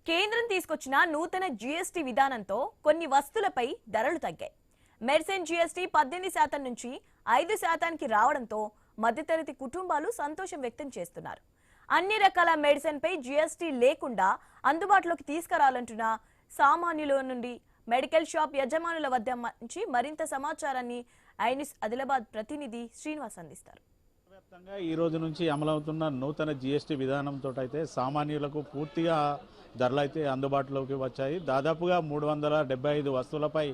కేంద్రం తీసుకొచ్చిన నూతన జీఎస్టీ విధానంతో కొన్ని వస్తువులపై ధరలు తగ్గాయి. మెడిసిన్ జీఎస్టీ 18% నుంచి 5%కి రావడంతో మధ్యతరగతి కుటుంబాలు సంతోషం వ్యక్తం చేస్తున్నారు. అన్ని రకాల మెడిసిన్ పై జీఎస్టీ లేకుండా అందుబాటులోకి తీసుకురావాలంటున్న సామాన్యుల నుండి మెడికల్ షాప్ యజమానుల వద్ద నుంచి మరింత సమాచారాన్ని ఐనిస్ ఆదిలాబాద్ ప్రతినిధి శ్రీనివాస్ అందిస్తారు. వ్యాప్తంగా ఈ రోజు నుంచి అమలవుతున్న నూతన జీఎస్టీ విధానంతో అయితే సామాన్యులకు పూర్తిగా ధరలు అయితే అందుబాటులోకి వచ్చాయి. దాదాపుగా 375 వస్తువులపై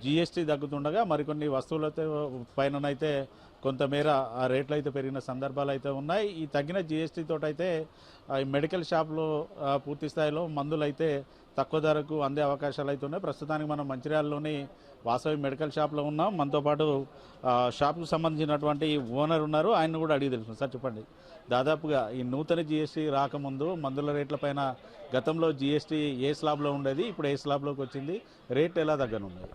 జీఎస్టీ తగ్గుతుండగా మరికొన్ని వస్తువులతో పైననైతే కొంతమేర ఆ రేట్లు అయితే పెరిగిన సందర్భాలు అయితే ఉన్నాయి. ఈ తగ్గిన జీఎస్టీ తోటైతే మెడికల్ షాప్లో పూర్తి స్థాయిలో మందులు అయితే తక్కువ ధరకు అందే అవకాశాలు అయితే ఉన్నాయి. ప్రస్తుతానికి మనం మంచిర్యాలలోని వాసవి మెడికల్ షాప్లో ఉన్నాం. మనతో పాటు షాప్కు సంబంధించినటువంటి ఓనర్ ఉన్నారు, ఆయన కూడా అడిగి తెలుసు. సార్ చెప్పండి, దాదాపుగా ఈ నూతన జీఎస్టీ రాకముందు మందుల రేట్ల పైన గతంలో జీఎస్టీ ఏ స్లాబ్లో ఉండేది, ఇప్పుడు ఏ స్లాబ్లోకి వచ్చింది, రేట్ ఎలా తగ్గనున్నది?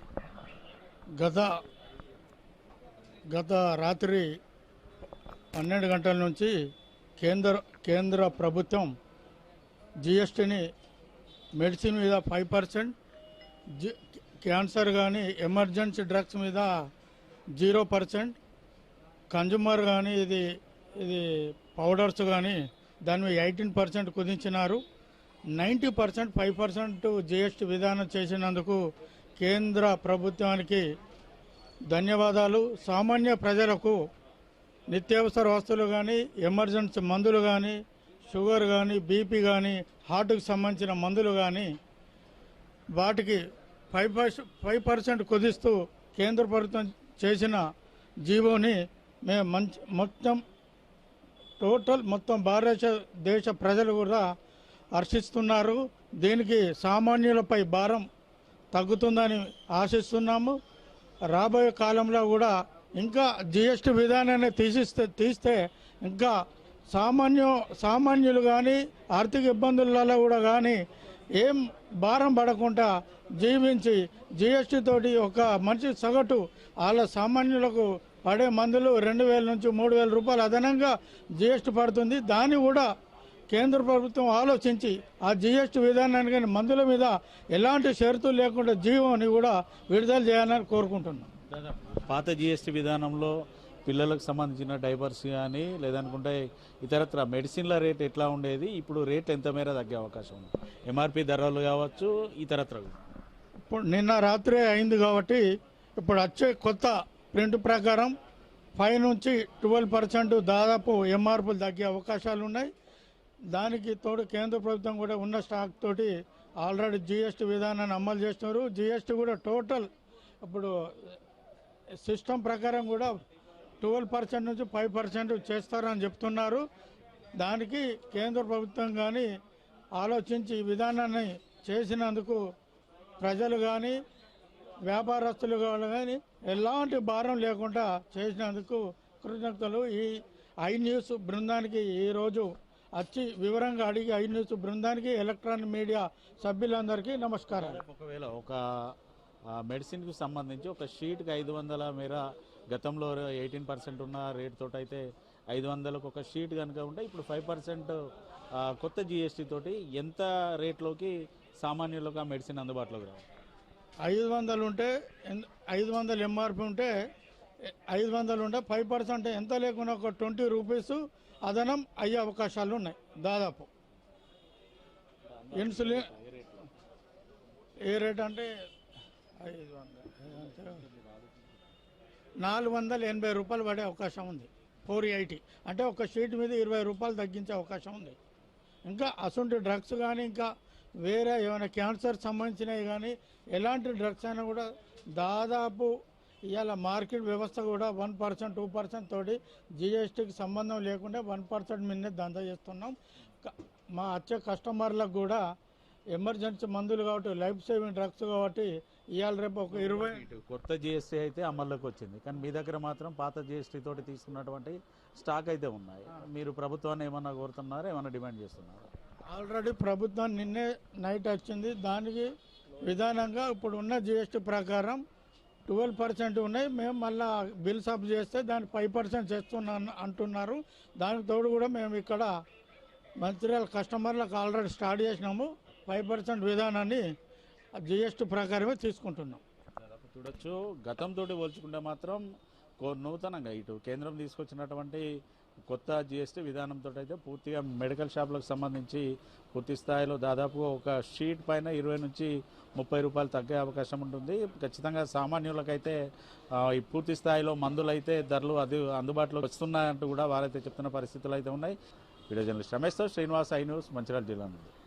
గత రాత్రి 12 గంటల నుంచి కేంద్ర ప్రభుత్వం జిఎస్టీని మెడిసిన్ మీద 5%, క్యాన్సర్ కానీ ఎమర్జెన్సీ డ్రగ్స్ మీద 0%, కన్జ్యూమర్ కానీ ఇది పౌడర్స్ కానీ దాని మీద 18% కుదించినారు. 90% 5% జిఎస్టీ విధానం చేసినందుకు కేంద్ర ప్రభుత్వానికి ధన్యవాదాలు. సామాన్య ప్రజలకు నిత్యావసర వస్తువులు కానీ ఎమర్జెన్సీ మందులు కానీ షుగర్ కానీ బీపీ కానీ హార్ట్కి సంబంధించిన మందులు కానీ వాటికి 5% కుదిస్తూ కేంద్ర ప్రభుత్వం చేసిన జీవోని మేము మొత్తం భారతదేశ ప్రజలు కూడా హర్షిస్తున్నారు. దీనికి సామాన్యులపై భారం తగ్గుతుందని ఆశిస్తున్నాము. రాబోయే కాలంలో కూడా ఇంకా జిఎస్టీ విధానాన్ని తీస్తే ఇంకా సామాన్యులు కానీ ఆర్థిక ఇబ్బందులలో కూడా కానీ ఏం భారం పడకుండా జీవించి జిఎస్టీ తోటి ఒక మనిషి సగటు వాళ్ళ సామాన్యులకు పడే మందులు 2,000 నుంచి 3,000 రూపాయలు అదనంగా జిఎస్టీ పడుతుంది. దాన్ని కూడా కేంద్ర ప్రభుత్వం ఆలోచించి ఆ జిఎస్టీ విధానాన్ని కానీ మందుల మీద ఎలాంటి షరతులు లేకుండా జీవోని కూడా విడుదల చేయాలని కోరుకుంటున్నాం. పాత జిఎస్టీ విధానంలో పిల్లలకు సంబంధించిన డైపర్స్ కానీ లేదనుకుంటే ఇతరత్ర మెడిసిన్ల రేట్ ఎట్లా ఉండేది, ఇప్పుడు రేట్ ఎంత మేర తగ్గే అవకాశం ఉంది? ఎంఆర్పి ధరలు కావచ్చు, ఇతరత్ర. ఇప్పుడు నిన్న రాత్రే అయింది కాబట్టి ఇప్పుడు వచ్చే కొత్త ప్రింట్ ప్రకారం 5 నుంచి 12% దాదాపు ఎంఆర్పీలు తగ్గే అవకాశాలు ఉన్నాయి. దానికి తోడు కేంద్ర ప్రభుత్వం కూడా ఉన్న స్టాక్ తోటి ఆల్రెడీ జిఎస్టీ విధానాన్ని అమలు చేస్తున్నారు. జిఎస్టీ కూడా టోటల్ ఇప్పుడు సిస్టమ్ ప్రకారం కూడా 12% నుంచి 5% చేస్తారని చెప్తున్నారు. దానికి కేంద్ర ప్రభుత్వం కానీ ఆలోచించి ఈ విధానాన్ని చేసినందుకు ప్రజలు కానీ వ్యాపారస్తులు కానీ ఎలాంటి భారం లేకుండా చేసినందుకు కృతజ్ఞతలు. ఈ ఐ న్యూస్ బృందానికి ఈరోజు వచ్చి వివరంగా అడిగి ఐ న్యూస్ బృందానికి ఎలక్ట్రానిక్ మీడియా సభ్యులందరికీ నమస్కారాలు. ఒకవేళ ఒక మెడిసిన్కి సంబంధించి ఒక షీట్కి 500 మేర గతంలో 18% ఉన్న రేట్ తోటి అయితే 500కు ఒక షీట్ కనుక ఉంటే ఇప్పుడు 5% కొత్త జిఎస్టీ తోటి ఎంత రేట్లోకి సామాన్యులకు ఆ మెడిసిన్ అందుబాటులోకి రావాలి? 500 ఉంటే 500 ఎంఆర్పి ఉంటే 500 ఉంటే 5% ఎంత లేకుండా ఒక 20 రూపీస్ అదనం అయ్యే అవకాశాలు ఉన్నాయి. దాదాపు ఇన్సులిన్ ఏ రేట్ అంటే 480 రూపాయలు పడే అవకాశం ఉంది. 480 అంటే ఒక షీట్ మీద 20 రూపాయలు తగ్గించే అవకాశం ఉంది. ఇంకా అసొంటి డ్రగ్స్ కానీ ఇంకా వేరే ఏమైనా క్యాన్సర్ సంబంధించినవి కానీ ఎలాంటి డ్రగ్స్ అయినా కూడా దాదాపు ఇవాళ మార్కెట్ వ్యవస్థ కూడా 1%, 2% తోటి జిఎస్టీకి సంబంధం లేకుండా 1% మీదనే దందా చేస్తున్నాం. మా వచ్చే కస్టమర్లకు కూడా ఎమర్జెన్సీ మందులు కాబట్టి లైఫ్ సేవింగ్ డ్రగ్స్ కాబట్టి ఇవాళ రేపు ఒక 20 కొత్త జిఎస్టీ అయితే అమల్లోకి వచ్చింది. కానీ మీ దగ్గర మాత్రం పాత జిఎస్టీ తోటి తీసుకున్నటువంటి స్టాక్ అయితే ఉన్నాయి. మీరు ప్రభుత్వాన్ని ఏమన్నా కోరుతున్నారా, ఏమన్నా డిమాండ్ చేస్తున్నారా? ఆల్రెడీ ప్రభుత్వం నిన్నే నైట్ వచ్చింది. దానికి విధానంగా ఇప్పుడు ఉన్న జిఎస్టీ ప్రకారం 12% ఉన్నాయి. మేము మళ్ళీ బిల్ సబ్ చేస్తే దాన్ని 5% చేస్తున్నాను అంటున్నారు. దానికి తోడు కూడా మేము ఇక్కడ మంచిర్యాల కస్టమర్లకు ఆల్రెడీ స్టార్ట్ చేసినాము. 5% విధానాన్ని జిఎస్టీ ప్రకారమే తీసుకుంటున్నాం. దాదాపు చూడొచ్చు గతంతో పోల్చుకుంటే మాత్రం నూతనంగా ఇటు కేంద్రం తీసుకొచ్చినటువంటి కొత్త జిఎస్టీ విధానంతో అయితే పూర్తిగా మెడికల్ షాపులకు సంబంధించి పూర్తి స్థాయిలో దాదాపు ఒక షీట్ పైన 20 నుంచి 30 రూపాయలు తగ్గే అవకాశం ఉంటుంది. ఖచ్చితంగా సామాన్యులకైతే ఈ పూర్తి స్థాయిలో మందులు అయితే ధరలు అందుబాటులో వస్తున్నాయంటూ కూడా వారైతే చెప్తున్న పరిస్థితులు అయితే ఉన్నాయి. వీడియో జర్నలిస్ట్ రమేష్తో శ్రీనివాస్, ఐ న్యూస్, మంచిర్యాల జిల్లా నుండి.